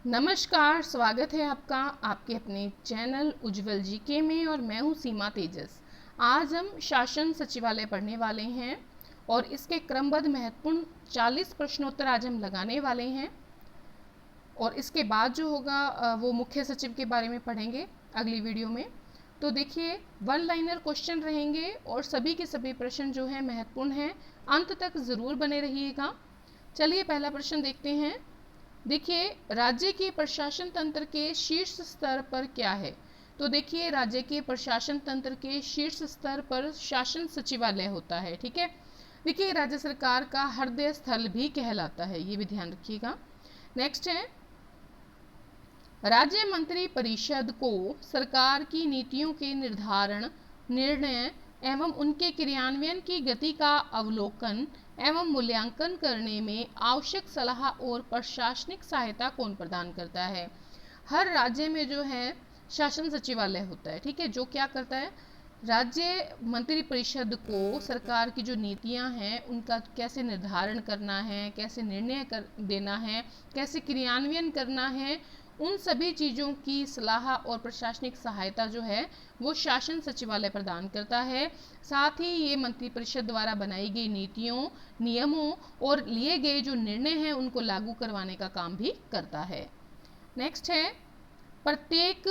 नमस्कार, स्वागत है आपका आपके अपने चैनल उज्जवल जीके में और मैं हूँ सीमा तेजस। आज हम शासन सचिवालय पढ़ने वाले हैं और इसके क्रमबद्ध महत्वपूर्ण 40 प्रश्नोत्तर आज हम लगाने वाले हैं और इसके बाद जो होगा वो मुख्य सचिव के बारे में पढ़ेंगे अगली वीडियो में। तो देखिए, वन लाइनर क्वेश्चन रहेंगे और सभी के सभी प्रश्न जो हैं महत्वपूर्ण हैं, अंत तक ज़रूर बने रहिएगा। चलिए पहला प्रश्न देखते हैं। देखिए, राज्य के प्रशासन तंत्र के शीर्ष स्तर पर क्या है? तो देखिए, राज्य के प्रशासन तंत्र के शीर्ष स्तर पर शासन सचिवालय होता है। ठीक है, देखिए राज्य सरकार का हृदय स्थल भी कहलाता है, ये भी ध्यान रखिएगा। नेक्स्ट है, राज्य मंत्री परिषद को सरकार की नीतियों के निर्धारण, निर्णय एवं उनके क्रियान्वयन की गति का अवलोकन एवं मूल्यांकन करने में आवश्यक सलाह और प्रशासनिक सहायता कौन प्रदान करता है? हर राज्य में जो है शासन सचिवालय होता है। ठीक है, जो क्या करता है, राज्य मंत्री परिषद को सरकार की जो नीतियां हैं उनका कैसे निर्धारण करना है, कैसे निर्णय देना है, कैसे क्रियान्वयन करना है, उन सभी चीज़ों की सलाह और प्रशासनिक सहायता जो है वो शासन सचिवालय प्रदान करता है। साथ ही ये मंत्रिपरिषद द्वारा बनाई गई नीतियों, नियमों और लिए गए जो निर्णय हैं उनको लागू करवाने का काम भी करता है। नेक्स्ट है, प्रत्येक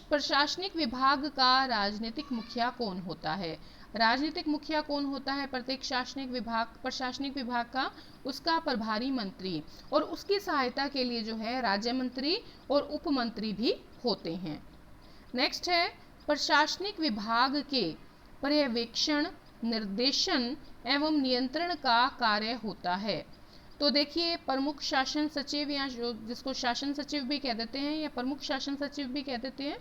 प्रशासनिक विभाग का राजनीतिक मुखिया कौन होता है? राजनीतिक मुखिया कौन होता है प्रत्येक प्रशासनिक विभाग का? उसका प्रभारी मंत्री, और उसकी सहायता के लिए जो है राज्य मंत्री और उप मंत्री भी होते हैं। नेक्स्ट है, प्रशासनिक विभाग के पर्यवेक्षण, निर्देशन एवं नियंत्रण का कार्य होता है। तो देखिए, प्रमुख शासन सचिव या जिसको शासन सचिव भी कह देते हैं या प्रमुख शासन सचिव भी कह देते हैं,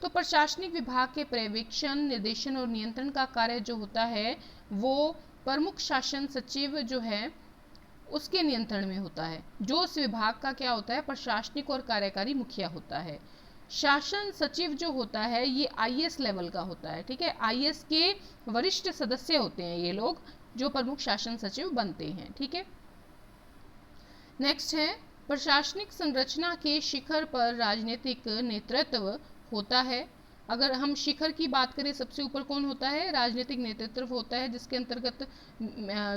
तो प्रशासनिक विभाग के पर्यवेक्षण, निर्देशन और नियंत्रण का कार्य जो होता है वो प्रमुख शासन सचिव जो है उसके नियंत्रण में होता है। जो उस विभाग का क्या होता है, प्रशासनिक और कार्यकारी मुखिया होता है। शासन सचिव जो होता है ये आईएएस लेवल का होता है। ठीक है, आईएएस के वरिष्ठ सदस्य होते हैं ये लोग जो प्रमुख शासन सचिव बनते हैं। ठीक है, नेक्स्ट है, प्रशासनिक संरचना के शिखर पर राजनीतिक नेतृत्व होता है। अगर हम शिखर की बात करें, सबसे ऊपर कौन होता है? राजनीतिक नेतृत्व होता है, जिसके अंतर्गत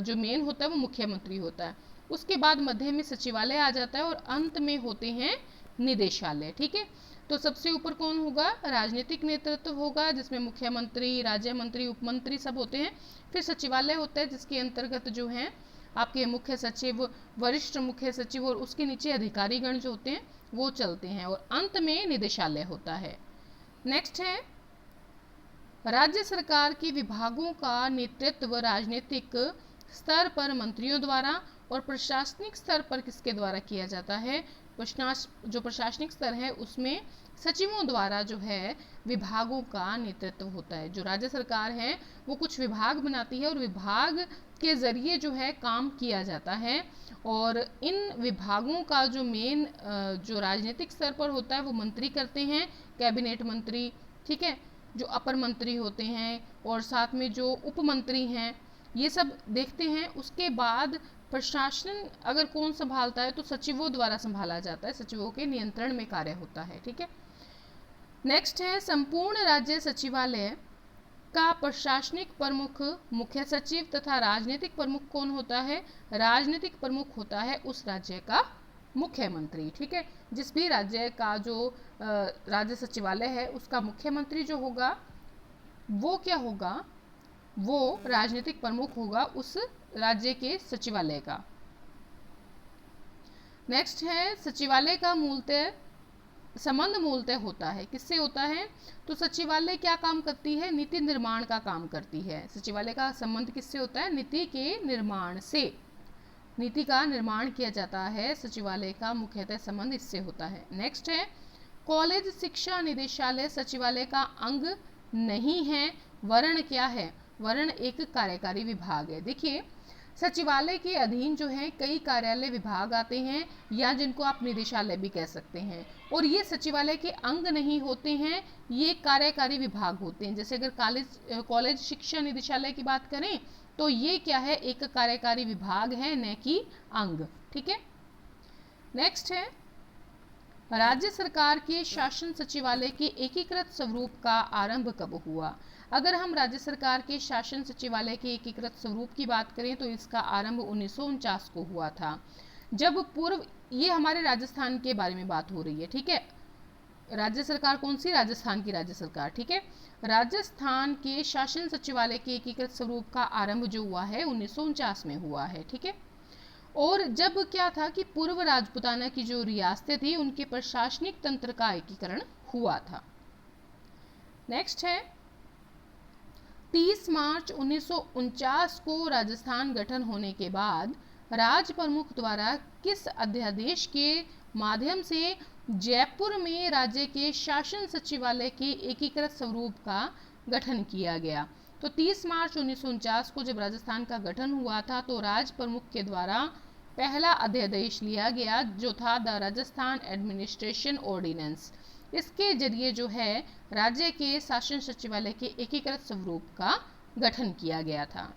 जो मेन होता है वो मुख्यमंत्री होता है। उसके बाद मध्य में सचिवालय आ जाता है और अंत में होते हैं निदेशालय। ठीक है, तो सबसे ऊपर कौन होगा? राजनीतिक नेतृत्व होगा, जिसमें मुख्यमंत्री, राज्य मंत्री, उप मंत्री सब होते हैं। फिर सचिवालय होता है जिसके अंतर्गत जो है आपके मुख्य सचिव, वरिष्ठ मुख्य सचिव और उसके नीचे अधिकारीगण जो होते हैं वो चलते हैं, और अंत में निदेशालय होता है। नेक्स्ट है, राज्य सरकार के विभागों का नेतृत्व राजनीतिक स्तर पर मंत्रियों द्वारा और प्रशासनिक स्तर पर किसके द्वारा किया जाता है? जो प्रशासनिक स्तर है उसमें सचिवों द्वारा जो है विभागों का नेतृत्व होता है। जो राज्य सरकार है वो कुछ विभाग बनाती है और विभाग के जरिए जो है काम किया जाता है, और इन विभागों का जो मेन जो राजनीतिक स्तर पर होता है वो मंत्री करते हैं, कैबिनेट मंत्री। ठीक है, जो अपर मंत्री होते हैं और साथ में जो उप मंत्री हैं ये सब देखते हैं। उसके बाद प्रशासन अगर कौन संभालता है तो सचिवों द्वारा संभाला जाता है, सचिवों के नियंत्रण में कार्य होता है। ठीक है, नेक्स्ट है, संपूर्ण राज्य सचिवालय का प्रशासनिक प्रमुख मुख्य सचिव तथा राजनीतिक प्रमुख कौन होता है? राजनीतिक प्रमुख होता है उस राज्य का मुख्यमंत्री। ठीक है, जिस भी राज्य का जो राज्य सचिवालय है उसका मुख्यमंत्री जो होगा वो क्या होगा? वो राजनीतिक प्रमुख होगा उस राज्य के सचिवालय का। नेक्स्ट है, सचिवालय का संबंध मूलतः होता है, किससे होता है? तो सचिवालय क्या काम करती है? नीति निर्माण का काम करती है। सचिवालय का संबंध किससे होता है? नीति के निर्माण से। नीति का निर्माण किया जाता है, सचिवालय का मुख्यतः संबंध इससे होता है। नेक्स्ट है, कॉलेज शिक्षा निदेशालय सचिवालय का अंग नहीं है, वर्ण क्या है? वर्ण एक कार्यकारी विभाग है। देखिए, सचिवालय के अधीन जो है कई कार्यालय विभाग आते हैं या जिनको आप निदेशालय भी कह सकते हैं, और ये सचिवालय के अंग नहीं होते हैं, ये कार्यकारी विभाग होते हैं। जैसे अगर कॉलेज शिक्षा निदेशालय की बात करें तो ये क्या है? एक कार्यकारी विभाग है, न कि अंग। ठीक है, नेक्स्ट है, राज्य सरकार के शासन सचिवालय के एकीकृत स्वरूप का आरंभ कब हुआ? अगर हम राज्य सरकार के शासन सचिवालय के एकीकृत स्वरूप की बात करें तो इसका आरंभ 1949 को हुआ था, जब पूर्व, ये हमारे राजस्थान के बारे में बात हो रही है, ठीक है। राज्य सरकार कौन सी? राजस्थान की राज्य सरकार, ठीक है। राजस्थान के शासन सचिवालय के एकीकृत स्वरूप का आरंभ जो हुआ है 1949 में हुआ है, ठीक है। और जब क्या था कि पूर्व राजपुताना की जो रियासतें थी उनके प्रशासनिक तंत्र का एकीकरण हुआ था। नेक्स्ट है 30 मार्च 1949 को राजस्थान गठन होने के बाद राज प्रमुख द्वारा किस अध्यादेश के माध्यम से जयपुर में राज्य के शासन सचिवालय के एकीकृत स्वरूप का गठन किया गया? तो 30 मार्च 1949 को जब राजस्थान का गठन हुआ था तो राज प्रमुख के द्वारा पहला अध्यादेश लिया गया जो था द राजस्थान एडमिनिस्ट्रेशन ऑर्डिनेंस। इसके जरिए जो है राज्य के शासन सचिवालय के एकीकृत स्वरूप का गठन किया गया था।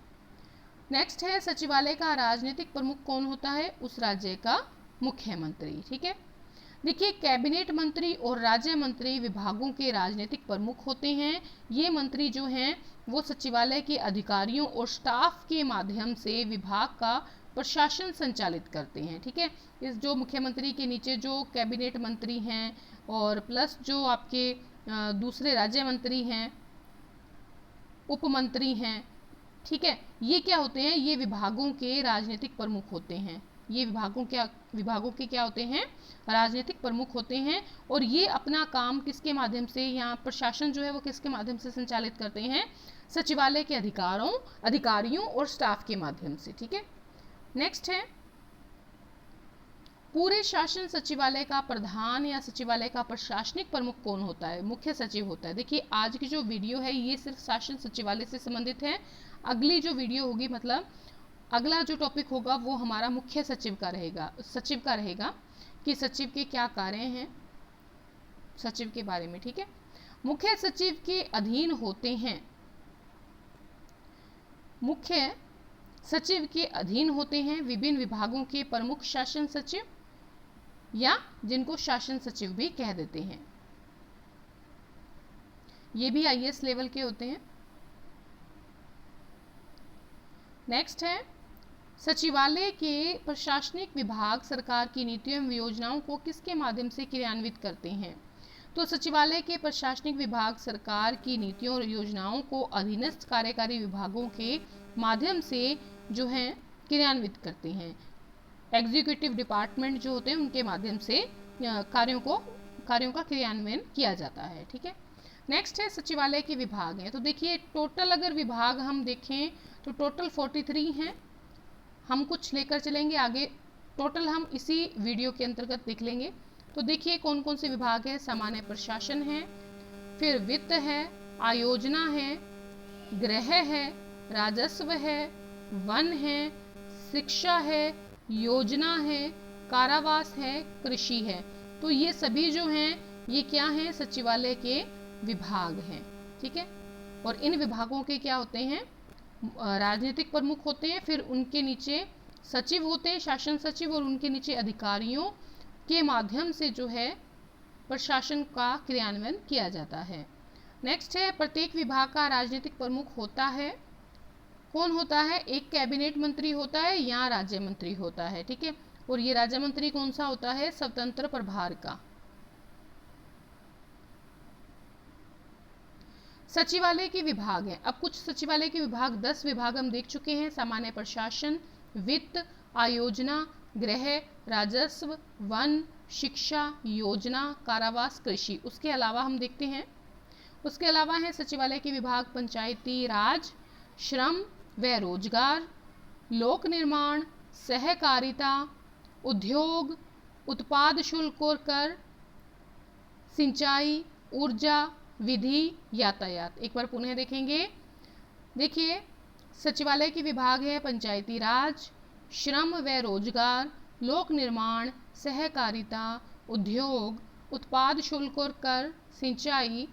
नेक्स्ट है सचिवालय का राजनीतिक प्रमुख कौन होता है? उस राज्य का मुख्यमंत्री, ठीक है। देखिए कैबिनेट मंत्री और राज्य मंत्री विभागों के राजनीतिक प्रमुख होते हैं। ये मंत्री जो हैं वो सचिवालय के अधिकारियों और स्टाफ के माध्यम से विभाग का प्रशासन संचालित करते हैं, ठीक है। इस जो मुख्यमंत्री के नीचे जो कैबिनेट मंत्री हैं और प्लस जो आपके दूसरे राज्य मंत्री हैं, उप मंत्री हैं, ठीक है, ये क्या होते हैं? ये विभागों के राजनीतिक प्रमुख होते हैं। ये विभागों के क्या होते हैं? राजनीतिक प्रमुख होते हैं। और ये अपना काम किसके माध्यम से, यहाँ प्रशासन जो है वो किसके माध्यम से संचालित करते हैं? सचिवालय के अधिकारियों और स्टाफ के माध्यम से, ठीक है। नेक्स्ट है पूरे शासन सचिवालय का प्रधान या सचिवालय का प्रशासनिक प्रमुख कौन होता है? मुख्य सचिव होता है। देखिए आज की जो वीडियो है ये सिर्फ शासन सचिवालय से संबंधित है। अगली जो वीडियो होगी, मतलब अगला जो टॉपिक होगा वो हमारा मुख्य सचिव का रहेगा कि सचिव के क्या कार्य हैं, सचिव के बारे में, ठीक है। मुख्य सचिव के अधीन होते हैं, मुख्य सचिव के अधीन होते हैं विभिन्न विभागों के प्रमुख शासन सचिव, या जिनको शासन सचिव भी कह देते हैं। ये भी आईएएस लेवल के होते हैं। नेक्स्ट है सचिवालय के प्रशासनिक विभाग सरकार की नीतियों एवं योजनाओं को किसके माध्यम से क्रियान्वित करते हैं? तो सचिवालय के प्रशासनिक विभाग सरकार की नीतियों और योजनाओं को अधीनस्थ कार्यकारी विभागों के माध्यम से जो है क्रियान्वित करते हैं। एग्जीक्यूटिव डिपार्टमेंट जो होते हैं उनके माध्यम से कार्यों का क्रियान्वयन किया जाता है, ठीक है। नेक्स्ट है सचिवालय के विभाग हैं। तो देखिए टोटल अगर विभाग हम देखें तो टोटल 43 हैं। हम कुछ लेकर चलेंगे आगे, टोटल हम इसी वीडियो के अंतर्गत देख लेंगे। तो देखिए कौन कौन से विभाग है। सामान्य प्रशासन है, फिर वित्त है, आयोजना है, गृह है, राजस्व है, वन है, शिक्षा है, योजना है, कारावास है, कृषि है। तो ये सभी जो हैं ये क्या हैं? सचिवालय के विभाग हैं, ठीक है। और इन विभागों के क्या होते हैं? राजनीतिक प्रमुख होते हैं, फिर उनके नीचे सचिव होते हैं, शासन सचिव, और उनके नीचे अधिकारियों के माध्यम से जो है प्रशासन का क्रियान्वयन किया जाता है। नेक्स्ट है प्रत्येक विभाग का राजनीतिक प्रमुख होता है। कौन होता है? एक कैबिनेट मंत्री होता है या राज्य मंत्री होता है, ठीक है। और ये राज्य मंत्री कौन सा होता है? स्वतंत्र प्रभार का। सचिवालय के विभाग हैं। अब कुछ सचिवालय के विभाग 10 विभाग हम देख चुके हैं। सामान्य प्रशासन, वित्त, आयोजना, गृह, राजस्व, वन, शिक्षा, योजना, कारावास, कृषि। उसके अलावा हम देखते हैं, उसके अलावा है सचिवालय के विभाग पंचायती राज, श्रम व रोजगार, लोक निर्माण, सहकारिता, उद्योग, उत्पाद शुल्क और कर, सिंचाई, ऊर्जा, विधि, यातायात। एक बार पुनः देखेंगे। देखिए सचिवालय के विभाग है पंचायती राज, श्रम व रोजगार, लोक निर्माण, सहकारिता, उद्योग, उत्पाद शुल्क और कर, सिंचाई,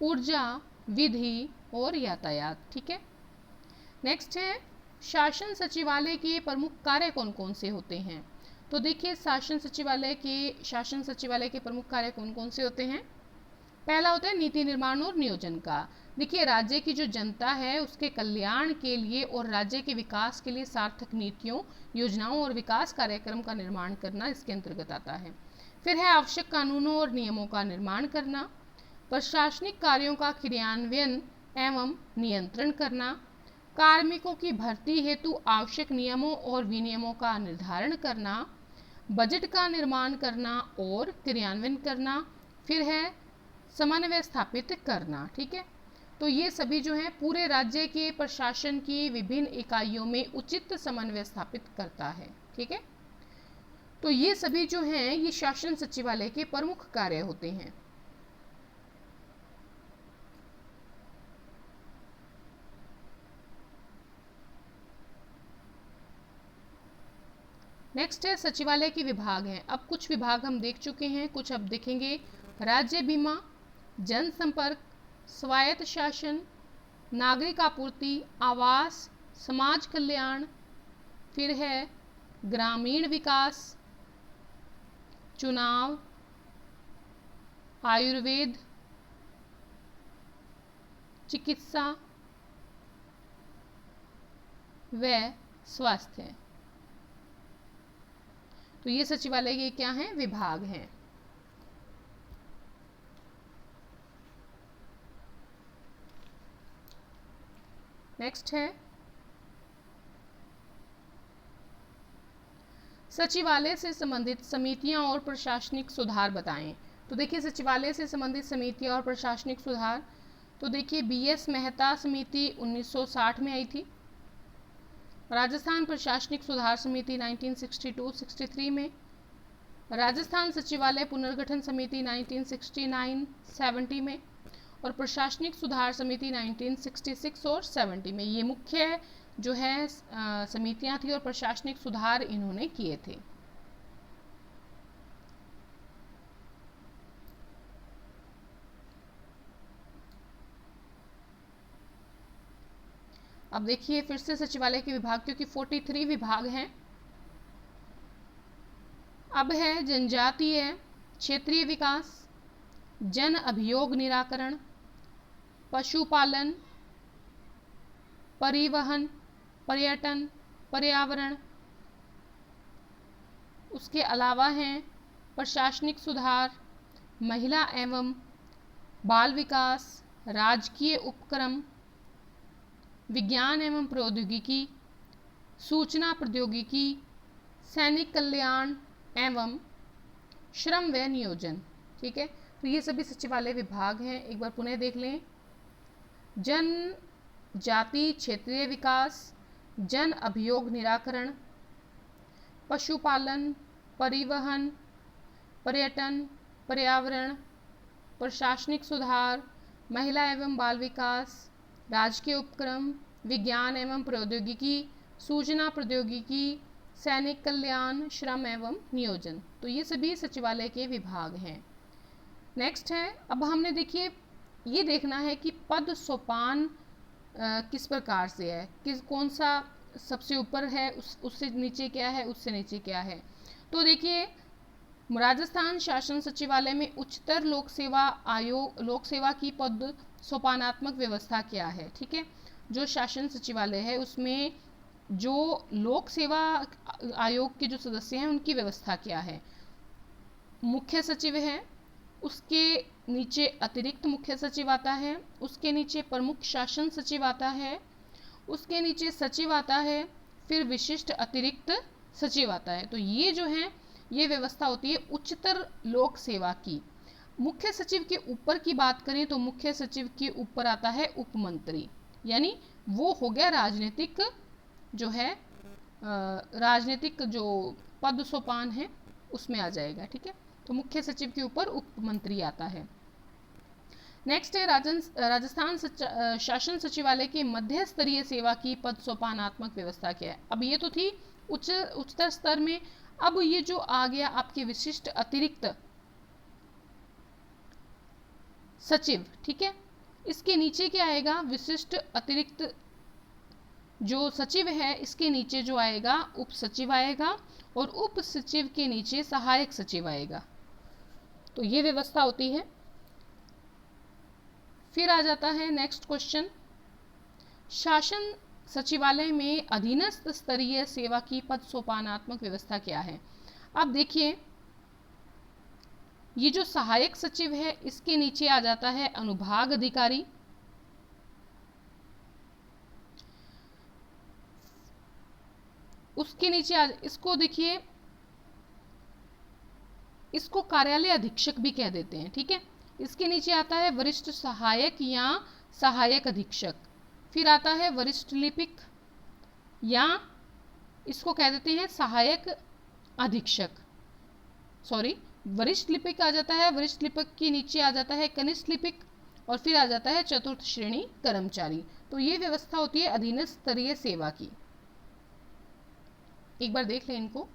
ऊर्जा, विधि और यातायात, ठीक है। नेक्स्ट है शासन सचिवालय के प्रमुख कार्य कौन कौन से होते हैं? तो देखिए शासन सचिवालय के प्रमुख कार्य कौन कौन से होते हैं। पहला होता है नीति निर्माण और नियोजन का। देखिए राज्य की जो जनता है उसके कल्याण के लिए और राज्य के विकास के लिए सार्थक नीतियों, योजनाओं और विकास कार्यक्रम का निर्माण करना इसके अंतर्गत आता है। फिर है आवश्यक कानूनों और नियमों का निर्माण करना, प्रशासनिक कार्यों का क्रियान्वयन एवं नियंत्रण करना, कार्मिकों की भर्ती हेतु आवश्यक नियमों और विनियमों का निर्धारण करना, बजट का निर्माण करना और क्रियान्वयन करना, फिर है समन्वय स्थापित करना। ठीक है, तो ये सभी जो है पूरे राज्य के प्रशासन की विभिन्न इकाइयों में उचित समन्वय स्थापित करता है। ठीक है, तो ये सभी जो हैं ये शासन सचिवालय के प्रमुख कार्य होते हैं। नेक्स्ट है सचिवालय के विभाग हैं। अब कुछ विभाग हम देख चुके हैं, कुछ अब देखेंगे। राज्य बीमा, जनसंपर्क, स्वायत्त शासन, नागरिक आपूर्ति, आवास, समाज कल्याण, फिर है ग्रामीण विकास, चुनाव, आयुर्वेद, चिकित्सा व स्वास्थ्य। तो ये सचिवालय के क्या हैं, विभाग हैं। नेक्स्ट है सचिवालय से संबंधित समितियां और प्रशासनिक सुधार बताएं। तो देखिए सचिवालय से संबंधित समितियां और प्रशासनिक सुधार, तो देखिए BS मेहता समिति 1960 में आई थी। राजस्थान प्रशासनिक सुधार समिति 1962-63 में, राजस्थान सचिवालय पुनर्गठन समिति 1969-70 में, और प्रशासनिक सुधार समिति 1966 और 70 में। ये मुख्य जो है समितियां थी और प्रशासनिक सुधार इन्होंने किए थे। अब देखिए फिर से सचिवालय के विभाग, क्योंकि 43 विभाग हैं। अब है जनजातीय क्षेत्रीय विकास, जन अभियोग निराकरण, पशुपालन, परिवहन, पर्यटन, पर्यावरण। उसके अलावा हैं प्रशासनिक सुधार, महिला एवं बाल विकास, राजकीय उपक्रम, विज्ञान एवं प्रौद्योगिकी, सूचना प्रौद्योगिकी, सैनिक कल्याण एवं श्रम व नियोजन। ठीक है, तो ये सभी सचिवालय विभाग हैं। एक बार पुनः देख लें। जन जाति क्षेत्रीय विकास, जन अभियोग निराकरण, पशुपालन, परिवहन, पर्यटन, पर्यावरण, प्रशासनिक सुधार, महिला एवं बाल विकास, राजकीय उपक्रम, विज्ञान एवं प्रौद्योगिकी, सूचना प्रौद्योगिकी, सैनिक कल्याण, श्रम एवं नियोजन। तो ये सभी सचिवालय के विभाग हैं। नेक्स्ट है, अब हमने देखिए ये देखना है कि पद सोपान किस प्रकार से है, कौन सा सबसे ऊपर है, उससे नीचे क्या है, उससे नीचे क्या है। तो देखिए राजस्थान शासन सचिवालय में उच्चतर लोक सेवा की पद सोपानात्मक व्यवस्था क्या है। ठीक है, जो शासन सचिवालय है उसमें जो लोक सेवा आयोग के जो सदस्य हैं उनकी व्यवस्था क्या है। मुख्य सचिव है, उसके नीचे अतिरिक्त मुख्य सचिव आता है, उसके नीचे प्रमुख शासन सचिव आता है, उसके नीचे सचिव आता है, फिर विशिष्ट अतिरिक्त सचिव आता है। तो ये जो है ये व्यवस्था होती है उच्चतर लोक सेवा की। मुख्य सचिव के ऊपर की बात करें तो मुख्य सचिव के ऊपर आता है उपमंत्री, यानी वो हो गया राजनीतिक जो है राजनीतिक जो पद सोपान है उसमें आ जाएगा। ठीक है, तो मुख्य सचिव के ऊपर उपमंत्री आता है। नेक्स्ट है राजस्थान शासन सचिवालय की मध्य स्तरीय सेवा की पद सोपानात्मक व्यवस्था क्या है। अब ये तो थी उच्चतर स्तर में। अब ये जो आ गया आपके विशिष्ट अतिरिक्त सचिव, ठीक है, इसके नीचे क्या आएगा, विशिष्ट अतिरिक्त जो सचिव है इसके नीचे जो आएगा उप सचिव आएगा और उप सचिव के नीचे सहायक सचिव आएगा। तो ये व्यवस्था होती है। फिर आ जाता है नेक्स्ट क्वेश्चन, शासन सचिवालय में अधीनस्थ स्तरीय सेवा की पद सोपानात्मक व्यवस्था क्या है। अब देखिए, ये जो सहायक सचिव है इसके नीचे आ जाता है अनुभाग अधिकारी, उसके नीचे इसको देखिए, इसको कार्यालय अधीक्षक भी कह देते हैं, ठीक है। इसके नीचे आता है वरिष्ठ सहायक या सहायक अधीक्षक। फिर आता है वरिष्ठ लिपिक या इसको कह देते हैं सहायक अधीक्षक, सॉरी वरिष्ठ लिपिक आ जाता है। वरिष्ठ लिपिक के नीचे आ जाता है कनिष्ठ लिपिक और फिर आ जाता है चतुर्थ श्रेणी कर्मचारी। तो ये व्यवस्था होती है अधीनस्थ स्तरीय सेवा की। एक बार देख लें इनको।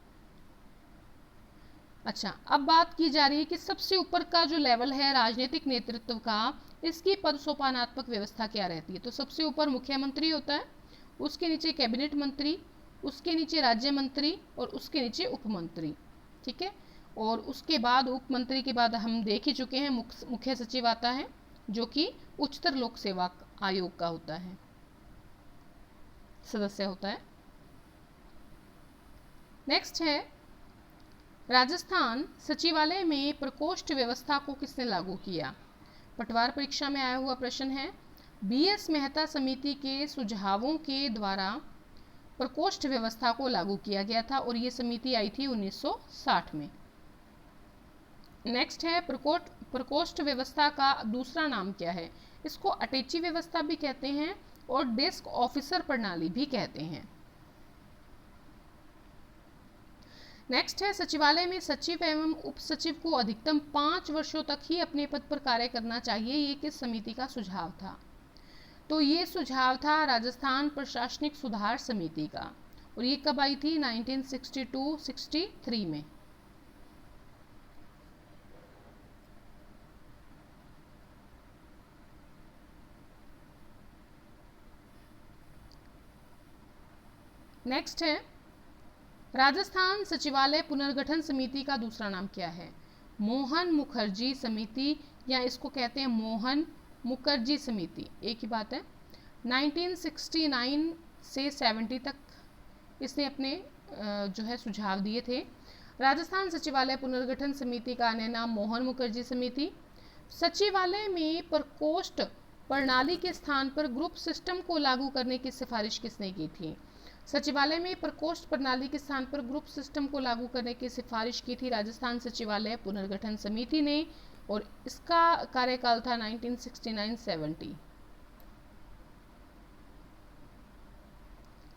अच्छा, अब बात की जा रही है कि सबसे ऊपर का जो लेवल है राजनीतिक नेतृत्व का, इसकी पद सोपानात्मक व्यवस्था क्या रहती है। तो सबसे ऊपर मुख्यमंत्री होता है, उसके नीचे कैबिनेट मंत्री, उसके नीचे राज्य मंत्री और उसके नीचे उप मंत्री, ठीक है। और उसके बाद उप मंत्री के बाद हम देख ही चुके हैं मुख्य सचिव आता है, जो कि उच्चतर लोक सेवा आयोग का होता है, सदस्य होता है। नेक्स्ट है, राजस्थान सचिवालय में प्रकोष्ठ व्यवस्था को किसने लागू किया। पटवार परीक्षा में आया हुआ प्रश्न है। बीएस मेहता समिति के सुझावों के द्वारा प्रकोष्ठ व्यवस्था को लागू किया गया था और ये समिति आई थी 1960 में। नेक्स्ट है, प्रकोष्ठ व्यवस्था का दूसरा नाम क्या है। इसको अटैची व्यवस्था भी कहते हैं और डेस्क ऑफिसर प्रणाली भी कहते हैं। नेक्स्ट है, सचिवालय में सचिव एवं उप सचिव को अधिकतम 5 वर्षों तक ही अपने पद पर कार्य करना चाहिए। ये किस समिति का सुझाव था। तो ये सुझाव था राजस्थान प्रशासनिक सुधार समिति का और ये कब आई थी 1962-63 में। नेक्स्ट है, राजस्थान सचिवालय पुनर्गठन समिति का दूसरा नाम क्या है। मोहन मुखर्जी समिति या इसको कहते हैं मोहन मुखर्जी समिति, एक ही बात है। 1969 से 70 तक इसने अपने जो है सुझाव दिए थे। राजस्थान सचिवालय पुनर्गठन समिति का अन्य नाम मोहन मुखर्जी समिति। सचिवालय में प्रकोष्ठ प्रणाली के स्थान पर ग्रुप सिस्टम को लागू करने की सिफारिश किसने की थी। सचिवालय में प्रकोष्ठ प्रणाली के स्थान पर ग्रुप सिस्टम को लागू करने की सिफारिश की थी राजस्थान सचिवालय पुनर्गठन समिति ने और इसका कार्यकाल था 1969-70।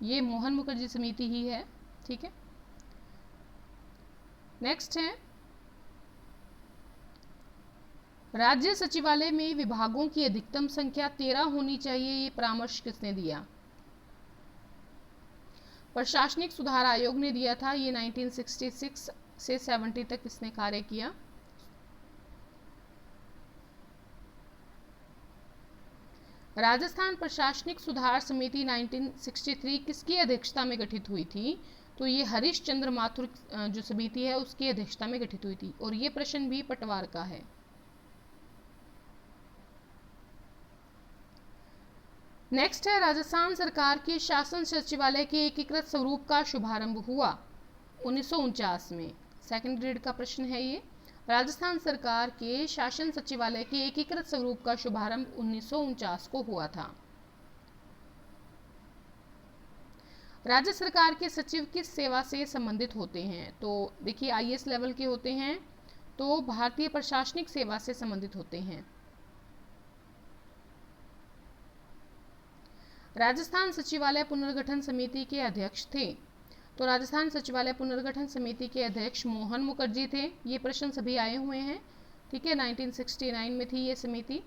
ये मोहन मुखर्जी समिति ही है, ठीक है। नेक्स्ट है, राज्य सचिवालय में विभागों की अधिकतम संख्या 13 होनी चाहिए। ये परामर्श किसने दिया। प्रशासनिक सुधार आयोग ने दिया था। ये 1966 से 70 तक इसने कार्य किया। राजस्थान प्रशासनिक सुधार समिति 1963 किसकी अध्यक्षता में गठित हुई थी। तो ये हरीश चंद्र माथुर जो समिति है उसकी अध्यक्षता में गठित हुई थी और ये प्रश्न भी पटवार का है। नेक्स्ट है, राजस्थान सरकार के शासन सचिवालय के एकीकृत स्वरूप का शुभारंभ हुआ 1949 में। सेकंड ग्रेड का प्रश्न है ये। राजस्थान सरकार के शासन सचिवालय के एकीकृत स्वरूप का शुभारंभ 1949 को हुआ था। राज्य सरकार के सचिव किस सेवा से संबंधित होते हैं। तो देखिए आईएएस लेवल के होते हैं, तो भारतीय प्रशासनिक सेवा से संबंधित होते हैं। राजस्थान सचिवालय पुनर्गठन समिति के अध्यक्ष थे। तो राजस्थान सचिवालय पुनर्गठन समिति के अध्यक्ष मोहन मुखर्जी थे। ये प्रश्न सभी आए हुए हैं, ठीक है। 1969 में थी ये समिति।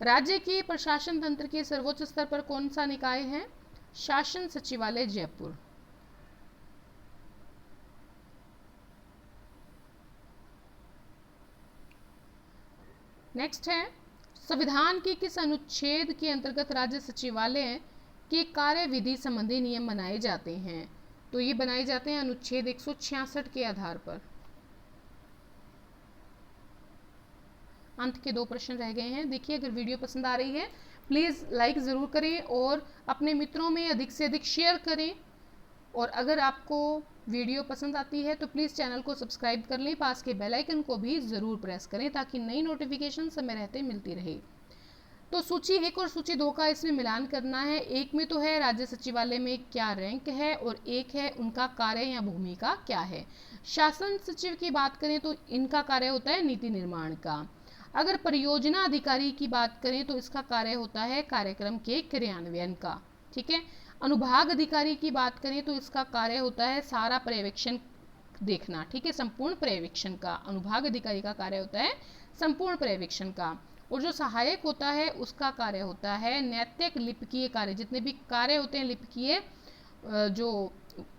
राज्य के प्रशासन तंत्र के सर्वोच्च स्तर पर कौन सा निकाय है। शासन सचिवालय जयपुर। नेक्स्ट है, संविधान के किस अनुच्छेद के अंतर्गत राज्य सचिवालय के कार्य विधि संबंधी नियम बनाए जाते हैं? तो ये बनाए जाते हैं अनुच्छेद 166 के आधार पर। अंत के 2 प्रश्न रह गए हैं। देखिए, अगर वीडियो पसंद आ रही है प्लीज़ लाइक ज़रूर करें और अपने मित्रों में अधिक से अधिक शेयर करें। और अगर आपको वीडियो पसंद आती है तो प्लीज़ चैनल को सब्सक्राइब कर लें, पास के बेल आइकन को भी ज़रूर प्रेस करें ताकि नई नोटिफिकेशन समय रहते मिलती रहे। तो सूची 1 और सूची 2 का इसमें मिलान करना है। एक में तो है राज्य सचिवालय में क्या रैंक है और एक है उनका कार्य या भूमिका क्या है। शासन सचिव की बात करें तो इनका कार्य होता है नीति निर्माण का। अगर परियोजना अधिकारी की बात करें तो इसका कार्य होता है कार्यक्रम के क्रियान्वयन का। ठीक है। अनुभाग अधिकारी की बात करें तो इसका कार्य होता है सारा पर्यवेक्षण देखना। ठीक है, संपूर्ण पर्यवेक्षण का अनुभाग अधिकारी का कार्य होता है संपूर्ण पर्यवेक्षण का। और जो सहायक होता है उसका कार्य होता है नैतिक लिपिकीय कार्य। जितने भी कार्य होते हैं लिपिकीय जो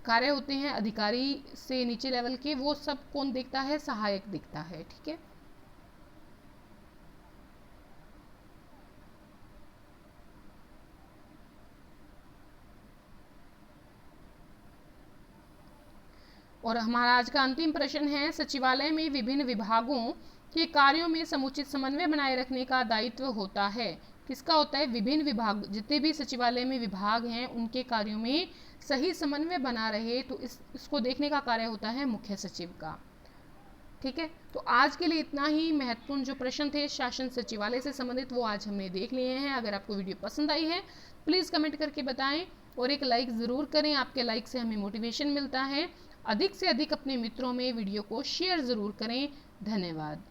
कार्य होते हैं अधिकारी से नीचे लेवल के, वो सब कौन देखता है? सहायक देखता है। ठीक है। और हमारा आज का अंतिम प्रश्न है, सचिवालय में विभिन्न विभागों के कार्यों में समुचित समन्वय बनाए रखने का दायित्व होता है। किसका होता है? विभिन्न विभाग, जितने भी सचिवालय में विभाग हैं उनके कार्यों में सही समन्वय बना रहे तो इसको देखने का कार्य होता है मुख्य सचिव का। ठीक है। तो आज के लिए इतना ही। महत्वपूर्ण जो प्रश्न थे शासन सचिवालय से संबंधित वो आज हमने देख लिए हैं। अगर आपको वीडियो पसंद आई है प्लीज़ कमेंट करके बताएं और एक लाइक ज़रूर करें। आपके लाइक से हमें मोटिवेशन मिलता है। अधिक से अधिक अपने मित्रों में वीडियो को शेयर ज़रूर करें। धन्यवाद।